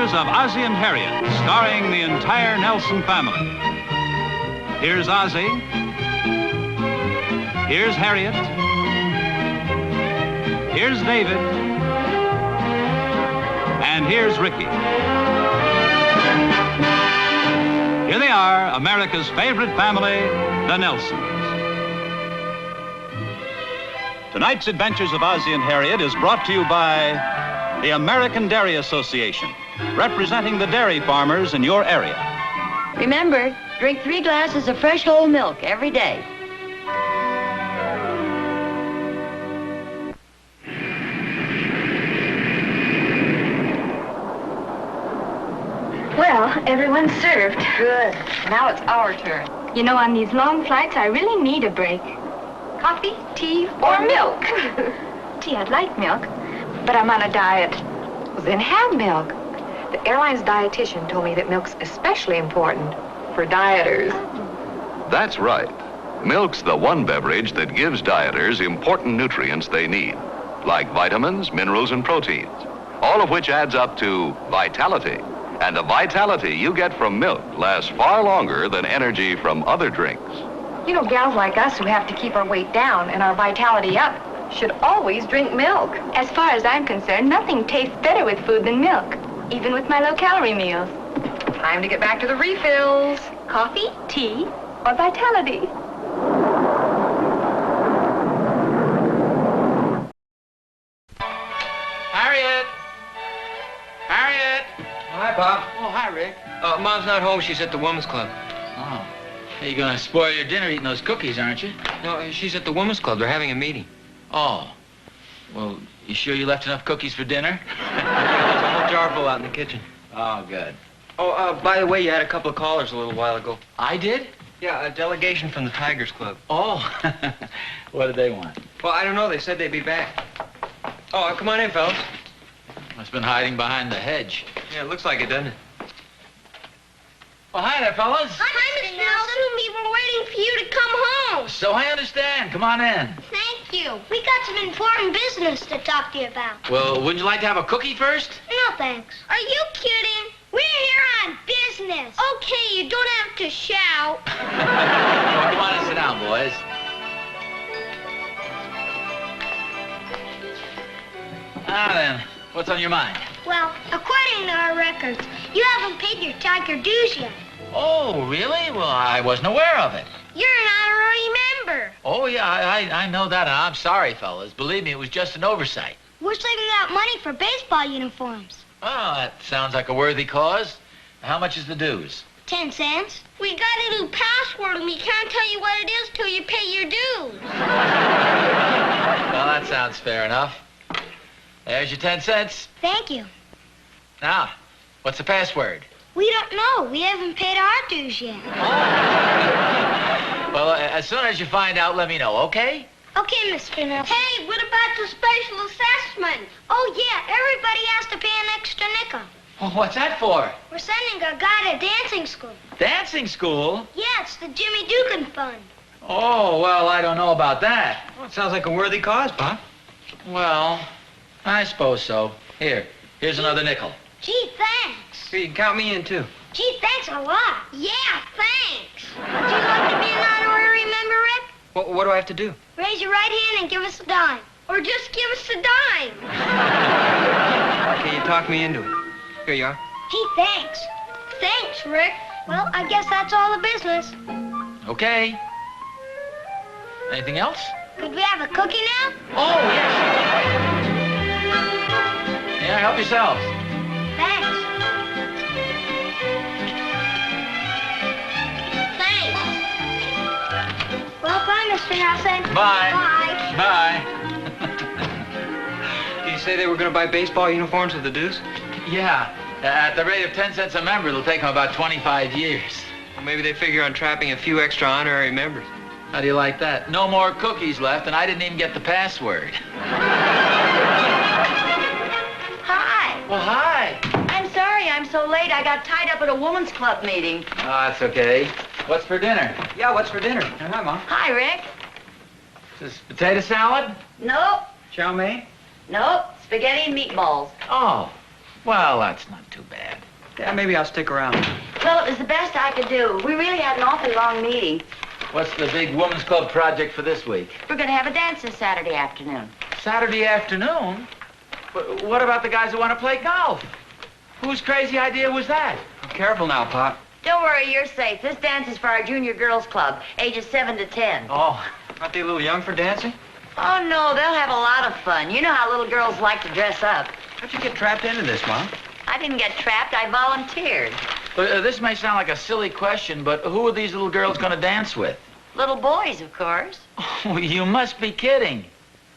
Adventures of Ozzie and Harriett, starring the entire Nelson family. Here's Ozzie. Here's Harriett. Here's David. And here's Ricky. Here they are, America's favorite family, the Nelsons. Tonight's Adventures of Ozzie and Harriett is brought to you by the American Dairy Association, representing the dairy farmers in your area. Remember, drink 3 glasses of fresh whole milk every day. Well, everyone's served. Good. Now it's our turn. You know, on these long flights, I really need a break. Coffee, tea, or milk? Tea, I'd like milk, but I'm on a diet. Well, then have milk. The airline's dietitian told me that milk's especially important for dieters. That's right. Milk's the one beverage that gives dieters important nutrients they need, like vitamins, minerals, and proteins, all of which adds up to vitality. And the vitality you get from milk lasts far longer than energy from other drinks. You know, gals like us who have to keep our weight down and our vitality up should always drink milk. As far as I'm concerned, nothing tastes better with food than milk, even with my low-calorie meals. Time to get back to the refills. Coffee, tea, or vitality. Harriett! Harriett! Hi, Pop. Oh, hi, Rick. Mom's not home. She's at the Women's Club. Oh. Hey, you're gonna spoil your dinner eating those cookies, aren't you? No, she's at the Women's Club. They're having a meeting. Oh. Well, you sure you left enough cookies for dinner? There's a whole jar full out in the kitchen. Oh, good. Oh, by the way, you had a couple of callers a little while ago. I did? Yeah, a delegation from the Tigers Club. Oh. What did they want? Well, I don't know. They said they'd be back. Oh, come on in, fellas. Must have been hiding behind the hedge. Yeah, it looks like it, doesn't it? Well, hi there, fellas. Hi, Mr. Nelson. We were waiting for you to come home. So I understand. Come on in. Thank you. We got some important business to talk to you about. Well, wouldn't you like to have a cookie first? No, thanks. Are you kidding? We're here on business. Okay, you don't have to shout. Well, come on and sit down, boys. Now then, what's on your mind? Well, according to our records, you haven't paid your Tiger dues yet. Oh, really? Well, I wasn't aware of it. You're an honorary member. Oh, yeah, I know that, and I'm sorry, fellas. Believe me, it was just an oversight. We're saving out money for baseball uniforms. Oh, that sounds like a worthy cause. How much is the dues? 10 cents. We got a new password, and we can't tell you what it is till you pay your dues. Well, that sounds fair enough. There's your 10 cents. Thank you. Now, what's the password? We don't know. We haven't paid our dues yet. Well, as soon as you find out, let me know, okay? Okay, Mr. Nelson. Hey, what about the special assessment? Oh, yeah, everybody has to pay an extra nickel. Well, what's that for? We're sending a guy to dancing school. Dancing school? Yeah, it's the Jimmy Dugan Fund. Oh, well, I don't know about that. Well, it sounds like a worthy cause, Pop. Well, I suppose so. Here's another nickel. Gee, thanks. Here, you can count me in, too. Gee, thanks a lot. Yeah, thanks. Would you like to be an honorary member, Rick? What do I have to do? Raise your right hand and give us a dime. Or just give us a dime. Okay, you talked me into it. Here you are. Gee, thanks. Thanks, Rick. Well, I guess that's all the business. Okay. Anything else? Could we have a cookie now? Oh, yes. Yeah, help yourselves. Thanks. Thanks. Well, bye, Mr. Nelson. Bye. Bye. Bye. Did you say they were going to buy baseball uniforms with the dues? Yeah. At the rate of 10 cents a member, it'll take them about 25 years. Well, maybe they figure on trapping a few extra honorary members. How do you like that? No more cookies left, and I didn't even get the password. Hi. Well, hi. I'm sorry I'm so late. I got tied up at a women's club meeting. Oh, that's okay. What's for dinner? Yeah, what's for dinner? Hi, Mom. Hi, Rick. Is this potato salad? Nope. Chow mein? Nope. Spaghetti and meatballs. Oh. Well, that's not too bad. Yeah, maybe I'll stick around. Well, it was the best I could do. We really had an awfully long meeting. What's the big women's club project for this week? We're going to have a dance this Saturday afternoon. Saturday afternoon? What about the guys who want to play golf? Whose crazy idea was that? Careful now, Pop. Don't worry, you're safe. This dance is for our junior girls club, ages 7 to 10. Oh, aren't they a little young for dancing? Oh, no, they'll have a lot of fun. You know how little girls like to dress up. How'd you get trapped into this, Mom? I didn't get trapped. I volunteered. This may sound like a silly question, but who are these little girls going to dance with? Little boys, of course. Oh, you must be kidding.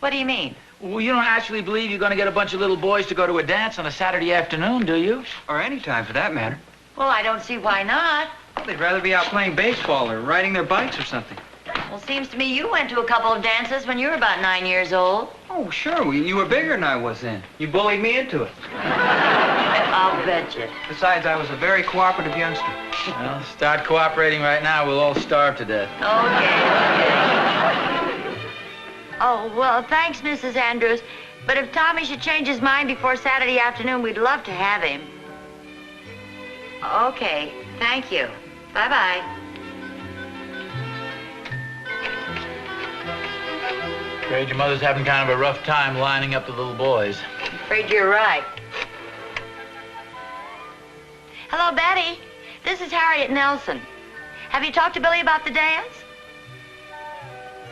What do you mean? Well, you don't actually believe you're going to get a bunch of little boys to go to a dance on a Saturday afternoon, do you? Or any time, for that matter. Well, I don't see why not. Well, they'd rather be out playing baseball or riding their bikes or something. Well, seems to me you went to a couple of dances when you were about 9 years old. Oh, sure. You were bigger than I was then. You bullied me into it. I'll bet you. Besides, I was a very cooperative youngster. Well, start cooperating right now. We'll all starve to death. Okay. Oh, well, thanks, Mrs. Andrews. But if Tommy should change his mind before Saturday afternoon, we'd love to have him. Okay, thank you. Bye-bye. Afraid your mother's having kind of a rough time lining up the little boys. Afraid you're right. Hello, Betty. This is Harriett Nelson. Have you talked to Billy about the dance?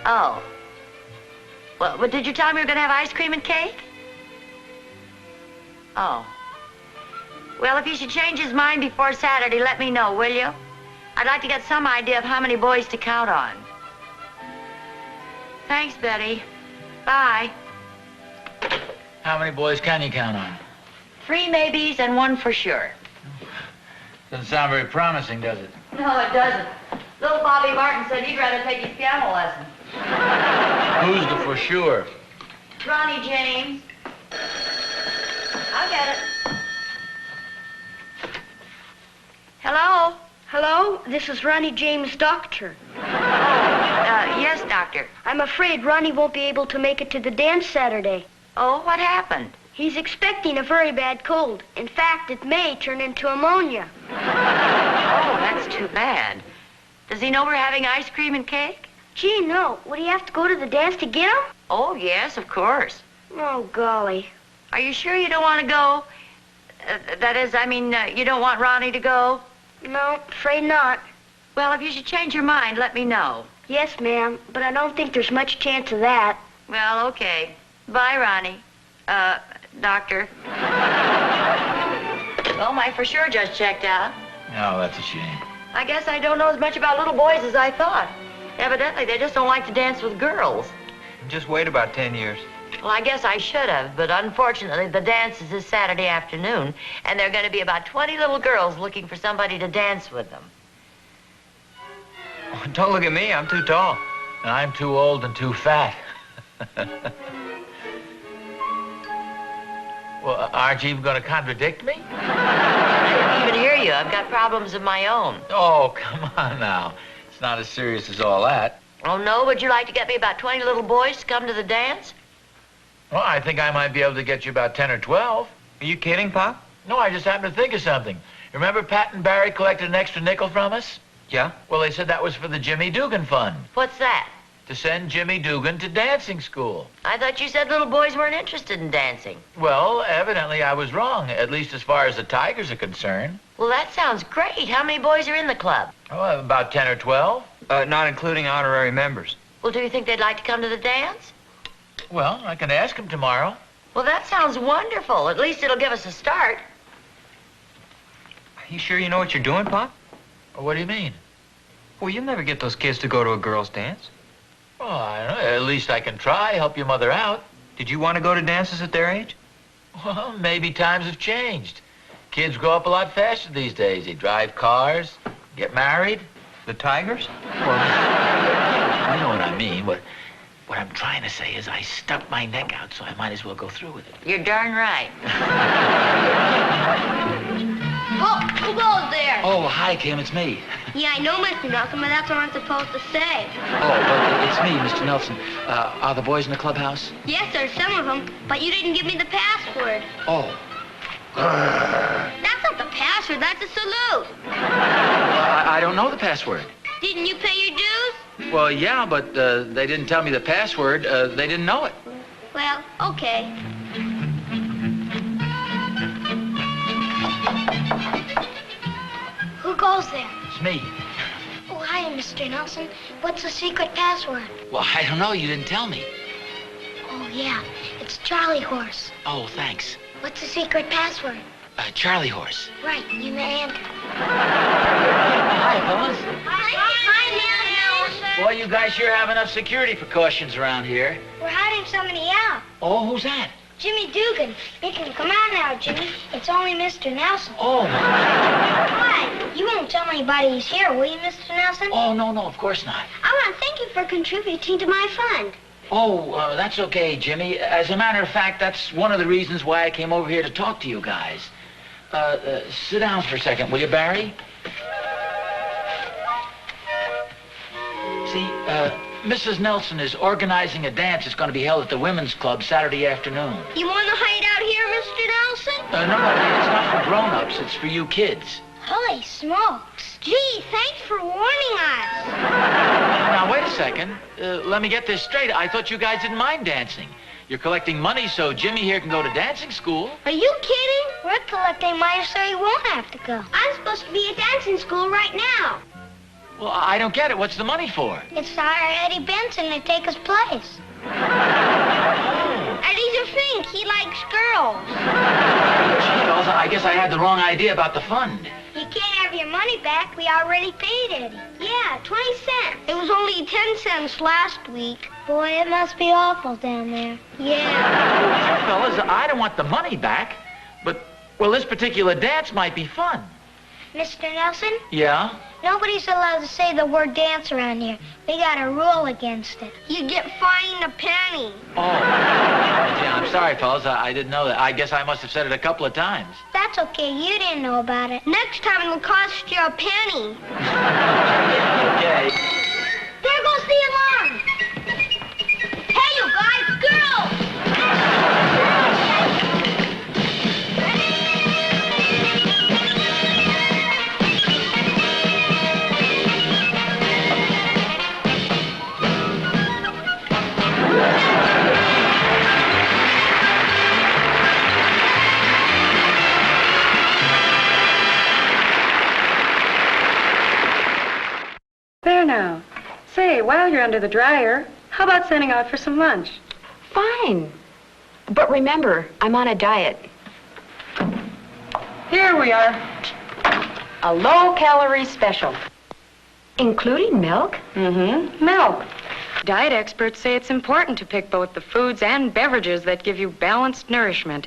Oh. Well, did you tell him you were going to have ice cream and cake? Oh. Well, if he should change his mind before Saturday, let me know, will you? I'd like to get some idea of how many boys to count on. Thanks, Betty. Bye. How many boys can you count on? 3 maybes and 1 for sure. Doesn't sound very promising, does it? No, it doesn't. Little Bobby Martin said he'd rather take his piano lesson. Who's the for sure? Ronnie James. I'll get it. Hello? Hello, this is Ronnie James' doctor. Yes, doctor. I'm afraid Ronnie won't be able to make it to the dance Saturday. Oh, what happened? He's expecting a very bad cold. In fact, it may turn into pneumonia. Oh, that's too bad. Does he know we're having ice cream and cake? Gee, no. Would he have to go to the dance to get him? Oh, yes, of course. Oh, golly. Are you sure you don't want to go? That is, I mean, you don't want Ronnie to go? No, afraid not. Well, if you should change your mind, let me know. Yes, ma'am, but I don't think there's much chance of that. Well, okay. Bye, Ronnie. Doctor. Well, my for sure just checked out. Oh, that's a shame. I guess I don't know as much about little boys as I thought. Evidently, they just don't like to dance with girls. Just wait about 10 years. Well, I guess I should have, but unfortunately, the dance is this Saturday afternoon, and there are going to be about 20 little girls looking for somebody to dance with them. Oh, don't look at me. I'm too tall. And I'm too old and too fat. Well, aren't you even going to contradict me? I didn't even hear you. I've got problems of my own. Oh, come on now. It's not as serious as all that. Oh, no? Would you like to get me about 20 little boys to come to the dance? Well, I think I might be able to get you about 10 or 12. Are you kidding, Pop? No, I just happened to think of something. Remember Pat and Barry collected an extra nickel from us? Yeah? Well, they said that was for the Jimmy Dugan Fund, What's that? to send Jimmy Dugan to dancing school. I thought you said little boys weren't interested in dancing. Well, evidently I was wrong, at least as far as the Tigers are concerned. Well, that sounds great. How many boys are in the club? Oh, about 10 or 12. Not including honorary members. Well, do you think they'd like to come to the dance? Well, I can ask them tomorrow. Well, that sounds wonderful. At least it'll give us a start. Are you sure you know what you're doing, Pop? What do you mean? Well, you'll never get those kids to go to a girls' dance. Well, I don't know. At least I can try, help your mother out. Did you want to go to dances at their age? Well, maybe times have changed. Kids grow up a lot faster these days. They drive cars, get married. The Tigers? Well, you know what I mean. What I'm trying to say is I stuck my neck out, so I might as well go through with it. You're darn right. Oh, who goes there? Oh, hi, Kim. It's me. Yeah, I know, Mr. Nelson, but that's what I'm supposed to say. Oh, well, it's me, Mr. Nelson. Are the boys in the clubhouse? Yes, sir, some of them, but you didn't give me the password. Oh. That's not the password, that's a salute. I don't know the password. Didn't you pay your dues? Well, yeah, but they didn't tell me the password. They didn't know it. Well, okay. Who goes there? It's me. Oh, hi, Mr. Nelson. What's the secret password? Well, I don't know. You didn't tell me. Oh, yeah. It's Charlie Horse. Oh, thanks. What's the secret password? Charlie Horse. Right, you may enter. Hi, fellas. Hi, Nelson. Boy, you guys sure have enough security precautions around here. We're hiding somebody out. Oh, who's that? Jimmy Dugan. You can come out now, Jimmy. It's only Mr. Nelson. Oh. Hi. You won't tell anybody he's here, will you, Mr. Nelson? Oh, no, of course not. I want to thank you for contributing to my fund. Oh, that's okay, Jimmy. As a matter of fact, that's one of the reasons why I came over here to talk to you guys. Sit down for a second, will you, Barry? See, Mrs. Nelson is organizing a dance that's going to be held at the Women's Club Saturday afternoon. You want to hide out here, Mr. Nelson? No, it's not for grown-ups. It's for you kids. Holy smokes. Gee, thanks for warning us. Now, wait a second. Let me get this straight. I thought you guys didn't mind dancing. You're collecting money so Jimmy here can go to dancing school. Are you kidding? We're collecting money so he won't have to go. I'm supposed to be at dancing school right now. Well, I don't get it. What's the money for? It's to hire Eddie Benson to take his place. Eddie's a fink. He likes girls. Gee, fellas, I guess I had the wrong idea about the fund. You can't have your money back. We already paid Eddie. Yeah, 20 cents. It was only 10 cents last week. Boy, it must be awful down there. Yeah. Sure, fellas, I don't want the money back. But, well, this particular dance might be fun. Mr. Nelson? Yeah? Nobody's allowed to say the word dance around here. We got a rule against it. You get fined a penny. Oh. Yeah, I'm sorry, fellas. I didn't know that. I guess I must have said it a couple of times. That's okay. You didn't know about it. Next time it'll cost you a penny. Okay. There goes the alarm. Hey, you guys, girls! There now. Say, while you're under the dryer, how about sending out for some lunch? Fine. But remember, I'm on a diet. Here we are. A low-calorie special. Including milk? Mm-hmm. Milk. Diet experts say it's important to pick both the foods and beverages that give you balanced nourishment.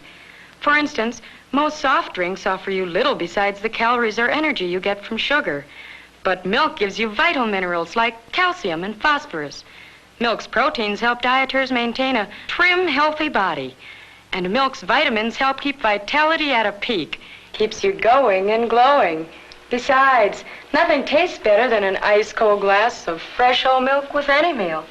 For instance, most soft drinks offer you little besides the calories or energy you get from sugar. But milk gives you vital minerals like calcium and phosphorus. Milk's proteins help dieters maintain a trim, healthy body. And milk's vitamins help keep vitality at a peak. Keeps you going and glowing. Besides, nothing tastes better than an ice-cold glass of fresh whole milk with any meal.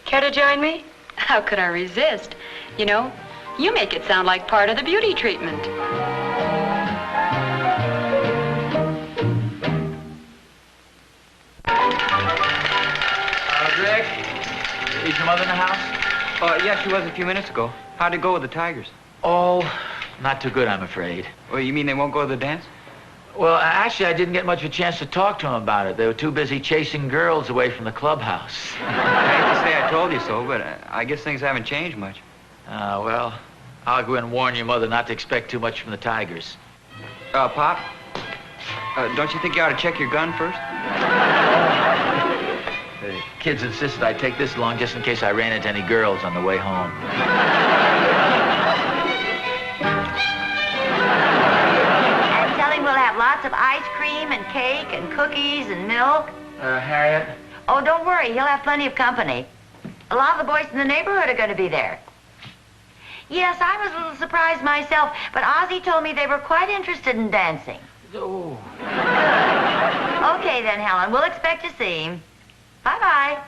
Care to join me? How could I resist? You know, you make it sound like part of the beauty treatment. Rick? Is your mother in the house? Yeah, she was a few minutes ago. How'd it go with the Tigers? Oh, not too good, I'm afraid. Well, you mean they won't go to the dance? Well, actually, I didn't get much of a chance to talk to them about it. They were too busy chasing girls away from the clubhouse. I hate to say I told you so, but I guess things haven't changed much. Well, I'll go and warn your mother not to expect too much from the Tigers. Pop? Don't you think you ought to check your gun first? The kids insisted I take this along just in case I ran into any girls on the way home. And tell him we'll have lots of ice cream and cake and cookies and milk. Harriett? Oh, don't worry. He'll have plenty of company. A lot of the boys in the neighborhood are going to be there. Yes, I was a little surprised myself, but Ozzie told me they were quite interested in dancing. Oh. Good. Okay, then, Helen. We'll expect to see him. Bye-bye.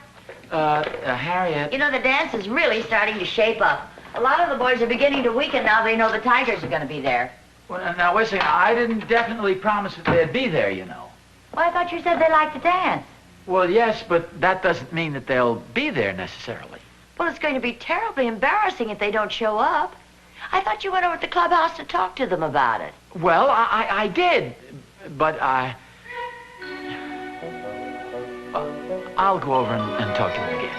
Harriett. You know, the dance is really starting to shape up. A lot of the boys are beginning to weaken now they know the Tigers are going to be there. Well, now, wait a second. I didn't definitely promise that they'd be there, you know. Well, I thought you said they liked to dance. Well, yes, but that doesn't mean that they'll be there necessarily. Well, it's going to be terribly embarrassing if they don't show up. I thought you went over to the clubhouse to talk to them about it. Well, I did, but I'll go over and talk to them again.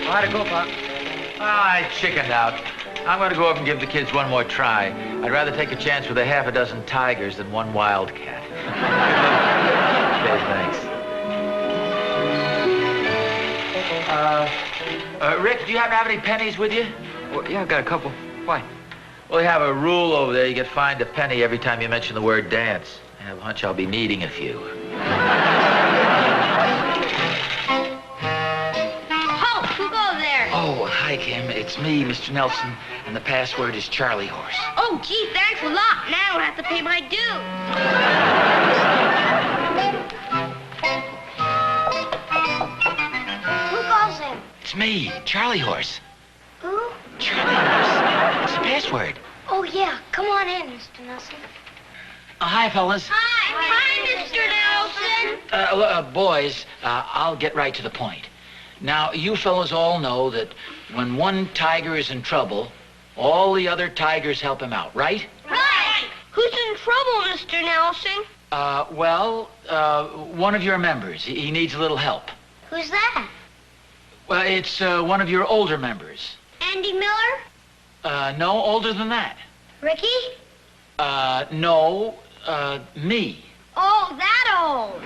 How'd it go, Pop? I chickened out. I'm going to go over and give the kids one more try. I'd rather take a chance with a half a dozen tigers than one wildcat. Okay, thanks. Rick, do you happen to have any pennies with you? Well, yeah, I've got a couple. Why? Well, we have a rule over there. You get fined a penny every time you mention the word dance. I have a hunch I'll be needing a few. Halt! Who goes there? Oh, hi, Kim. It's me, Mr. Nelson, and the password is Charlie Horse. Oh, gee, thanks a lot. Now I don't have to pay my dues. Who goes there? It's me, Charlie Horse. Who? Charlie Horse. It's the password. Oh, yeah. Come on in, Mr. Nelson. Hi, fellas. Hi, Mr. Nelson. Boys, I'll get right to the point. Now, you fellas all know that when one tiger is in trouble, all the other tigers help him out, right? Right. Who's in trouble, Mr. Nelson? One of your members. He needs a little help. Who's that? Well, it's one of your older members. Andy Miller? No, older than that. Ricky? No, me. Oh, that old.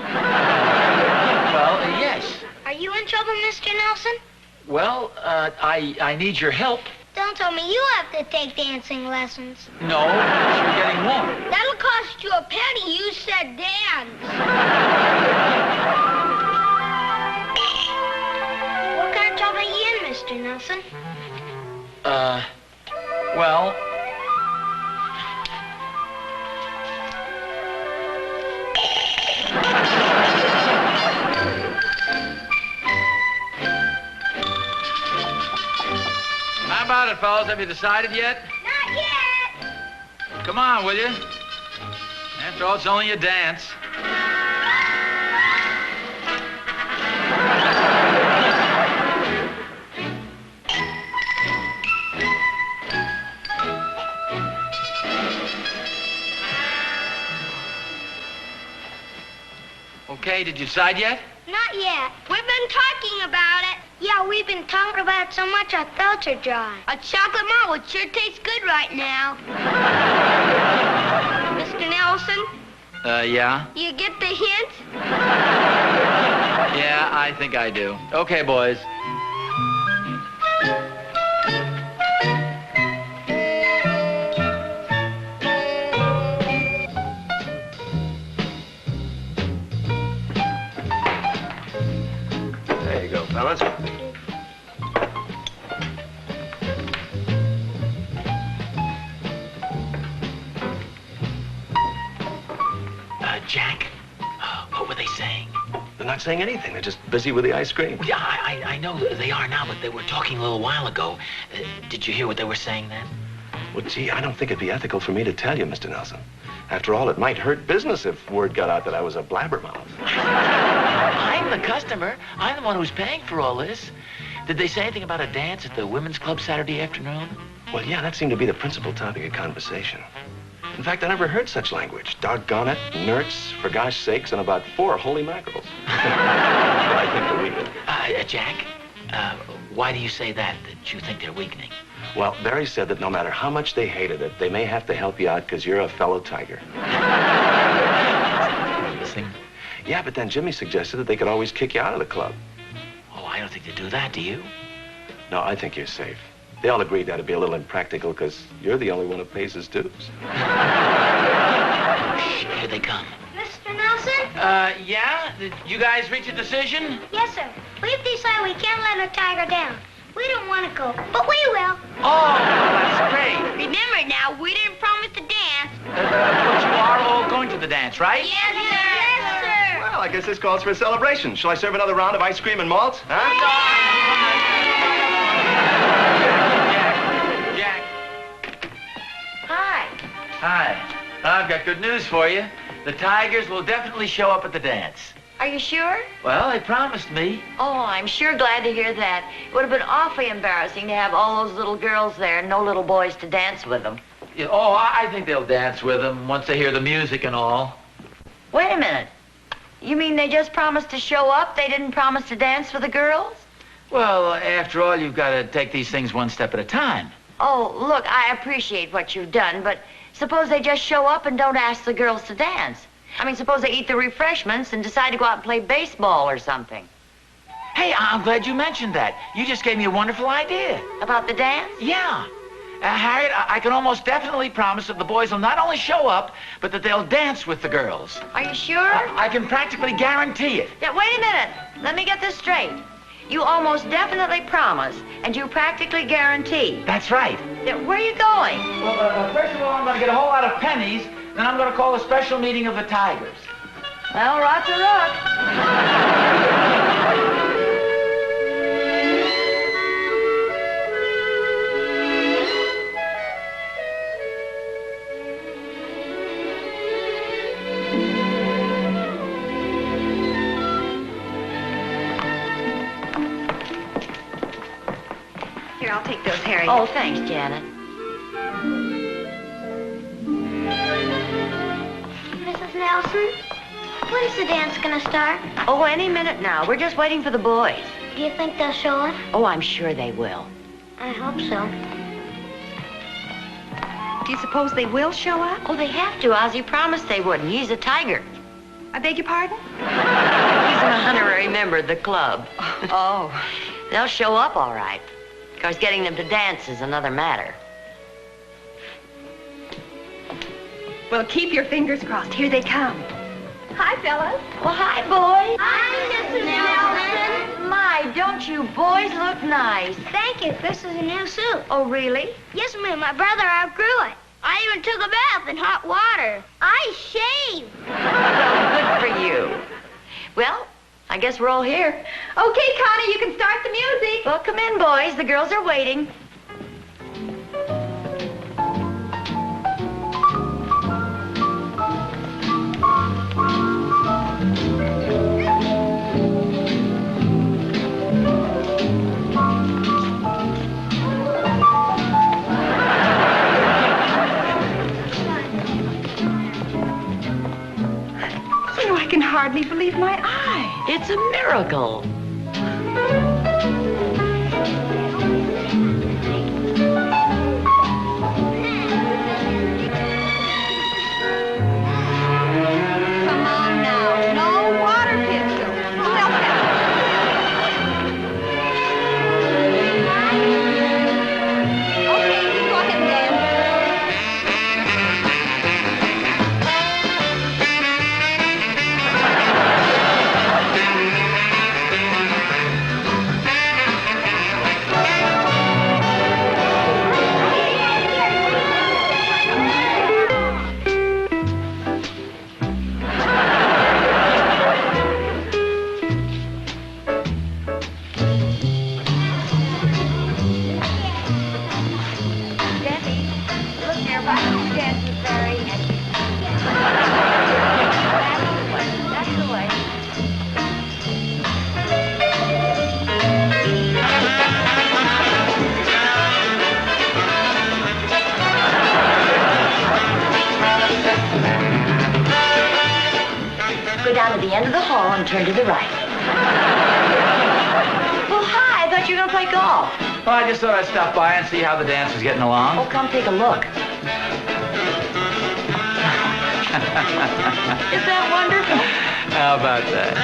Well, yes. Are you in trouble, Mr. Nelson? Well, I need your help. Don't tell me you have to take dancing lessons. No, you're getting warm. That'll cost you a penny. You said dance. What kind of trouble are you in, Mr. Nelson? Well... How about it, fellas? Have you decided yet? Not yet. Come on, will you? After all, it's only a dance. Okay, did you decide yet? Not yet. We've been talking about it. Yeah, we've been talking about it so much our throats are dry. A chocolate marble sure tastes good right now. Mr. Nelson? Yeah? You get the hint? Yeah, I think I do. Okay, boys. There you go, fellas. Jack, what were they saying? They're not saying anything. They're just busy with the ice cream. Yeah, I know they are now, but they were talking a little while ago. Did you hear what they were saying then? Well, gee, I don't think it'd be ethical for me to tell you, Mr. Nelson. After all, it might hurt business if word got out that I was a blabbermouth. I'm the customer. I'm the one who's paying for all this. Did they say anything about a dance at the women's club Saturday afternoon? Well, yeah, that seemed to be the principal topic of conversation. In fact, I never heard such language. Doggone it, nerds, for gosh sakes, and about 4 holy mackerels. But I think they're weakening. Jack, why do you say that you think they're weakening? Well, Barry said that no matter how much they hated it, they may have to help you out because you're a fellow tiger. Listening? Yeah, but then Jimmy suggested that they could always kick you out of the club. Oh, I don't think they'd do that, do you? No, I think you're safe. They all agreed that'd be a little impractical because you're the only one who pays his dues. Here they come. Mr. Nelson? Yeah? Did you guys reach a decision? Yes, sir. We've decided we can't let a tiger down. We don't want to go, but we will. Oh, that's great. Remember now, we didn't promise to dance. But you are all going to the dance, right? Yes, sir. Yes, sir. Well, I guess this calls for a celebration. Shall I serve another round of ice cream and malt? Huh? Hi. I've got good news for you. The Tigers will definitely show up at the dance. Are you sure? Well, they promised me. Oh, I'm sure glad to hear that. It would have been awfully embarrassing to have all those little girls there and no little boys to dance with them. Yeah, oh, I think they'll dance with them once they hear the music and all. Wait a minute. You mean they just promised to show up? They didn't promise to dance with the girls? Well, after all, you've got to take these things one step at a time. Oh, look, I appreciate what you've done, but suppose they just show up and don't ask the girls to dance. I mean, suppose they eat the refreshments and decide to go out and play baseball or something. Hey, I'm glad you mentioned that. You just gave me a wonderful idea. About the dance? Yeah. Harriet, I can almost definitely promise that the boys will not only show up, but that they'll dance with the girls. Are you sure? I can practically guarantee it. Yeah, wait a minute. Let me get this straight. You almost definitely promise, and you practically guarantee. That's right. Yeah, where are you going? Well, first of all, I'm going to get a whole lot of pennies, then I'm going to call a special meeting of the Tigers. Well, rock to rock. Here, I'll take those, Harriet. Oh, thanks, Janet. Mrs. Nelson, when's the dance gonna start? Oh, any minute now. We're just waiting for the boys. Do you think they'll show up? Oh, I'm sure they will. I hope so. Do you suppose they will show up? Oh, they have to. Ozzie promised they would, and he's a tiger. I beg your pardon? He's an honorary member of the club. Oh. They'll show up all right. Of course, getting them to dance is another matter. Well, keep your fingers crossed. Here they come. Hi, fellas. Well, hi, boys. Hi, Mrs. Nelson. My, don't you boys look nice? Thank you. This is a new suit. Oh, really? Yes, ma'am. My brother outgrew it. I even took a bath in hot water. I shaved. Well, good for you. Well, I guess we're all here. Okay, Connie, you can start the music. Well, come in, boys. The girls are waiting. You know, I can hardly believe my eyes. It's a miracle. Come on now. No water pistol. Who else has it? Okay, you go ahead and dance. Go down to the end of the hall and turn to the right. Well, hi. I thought you were going to play golf. Well, I just thought I'd stop by and see how the dance was getting along. Oh, come take a look. Is that wonderful? How about that?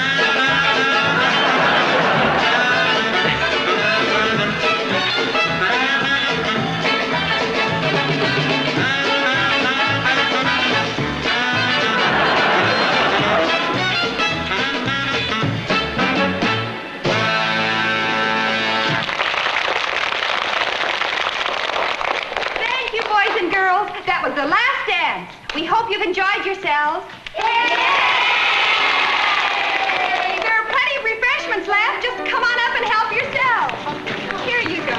Thank you, boys and girls. That was the last dance. We hope you've enjoyed yourselves. There are plenty of refreshments left. Just come on up and help yourselves. Here you go.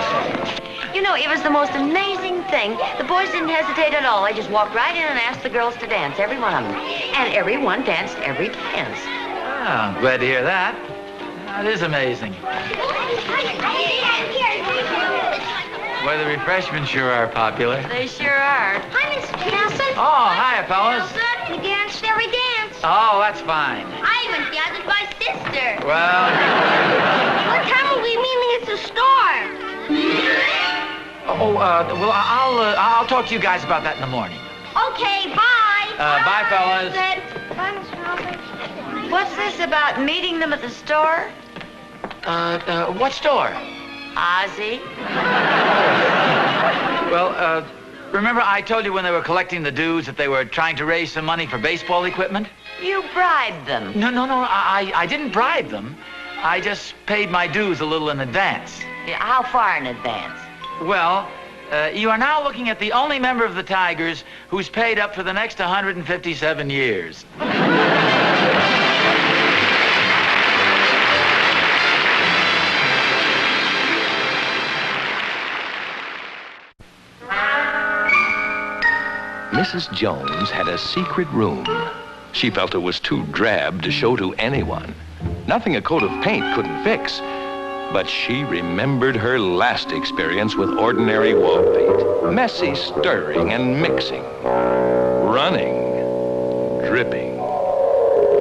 You know, it was the most amazing thing. The boys didn't hesitate at all. They just walked right in and asked the girls to dance, every one of them. And every one danced every dance. Oh, I'm glad to hear that. That is amazing. Boy, the refreshments sure are popular. They sure are. Hi, Miss Nelson. Oh, hiya, fellas. We danced every dance. Oh, that's fine. I even danced with my sister. Well, What time will we be meeting at the store? well, I'll talk to you guys about that in the morning. Okay, bye. Bye, fellas. Bye, Miss Nelson. What's this about meeting them at the store? What store? Ozzie? Well, remember I told you when they were collecting the dues that they were trying to raise some money for baseball equipment? You bribed them. No, I didn't bribe them. I just paid my dues a little in advance. Yeah, how far in advance? Well, you are now looking at the only member of the Tigers who's paid up for the next 157 years. Mrs. Jones had a secret room. She felt it was too drab to show to anyone. Nothing a coat of paint couldn't fix. But she remembered her last experience with ordinary wall paint. Messy stirring and mixing. Running. Dripping.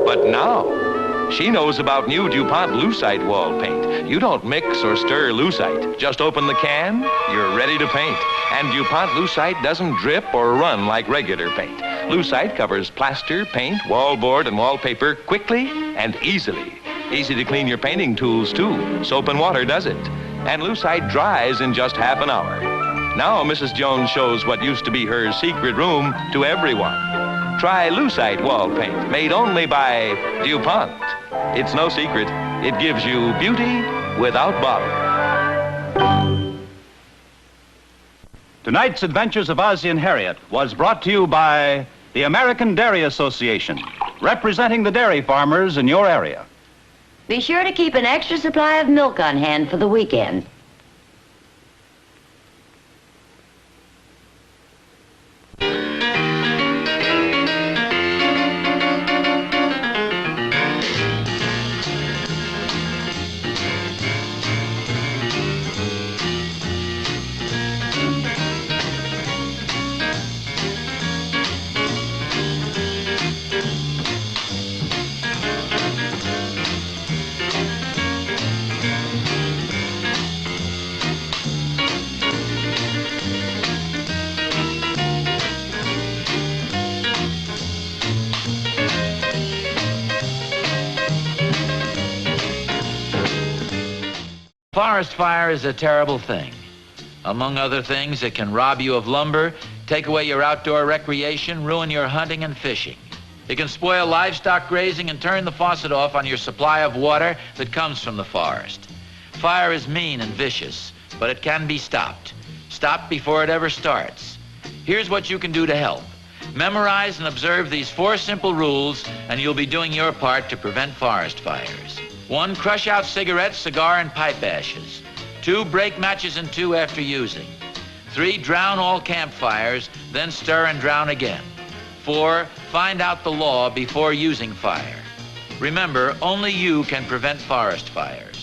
But now, she knows about new DuPont Lucite wall paint. You don't mix or stir Lucite. Just open the can, you're ready to paint. And DuPont Lucite doesn't drip or run like regular paint. Lucite covers plaster, paint, wallboard, and wallpaper quickly and easily. Easy to clean your painting tools, too. Soap and water does it. And Lucite dries in just half an hour. Now Mrs. Jones shows what used to be her secret room to everyone. Try Lucite wall paint, made only by DuPont. It's no secret. It gives you beauty without bother. Tonight's Adventures of Ozzie and Harriet was brought to you by the American Dairy Association, representing the dairy farmers in your area. Be sure to keep an extra supply of milk on hand for the weekend. Forest fire is a terrible thing. Among other things, it can rob you of lumber, take away your outdoor recreation, ruin your hunting and fishing. It can spoil livestock grazing and turn the faucet off on your supply of water that comes from the forest. Fire is mean and vicious, but it can be stopped. Stopped before it ever starts. Here's what you can do to help. Memorize and observe these 4 simple rules, and you'll be doing your part to prevent forest fires. 1, crush out cigarettes, cigar, and pipe ashes. 2, break matches in 2 after using. 3, drown all campfires, then stir and drown again. 4, find out the law before using fire. Remember, only you can prevent forest fires.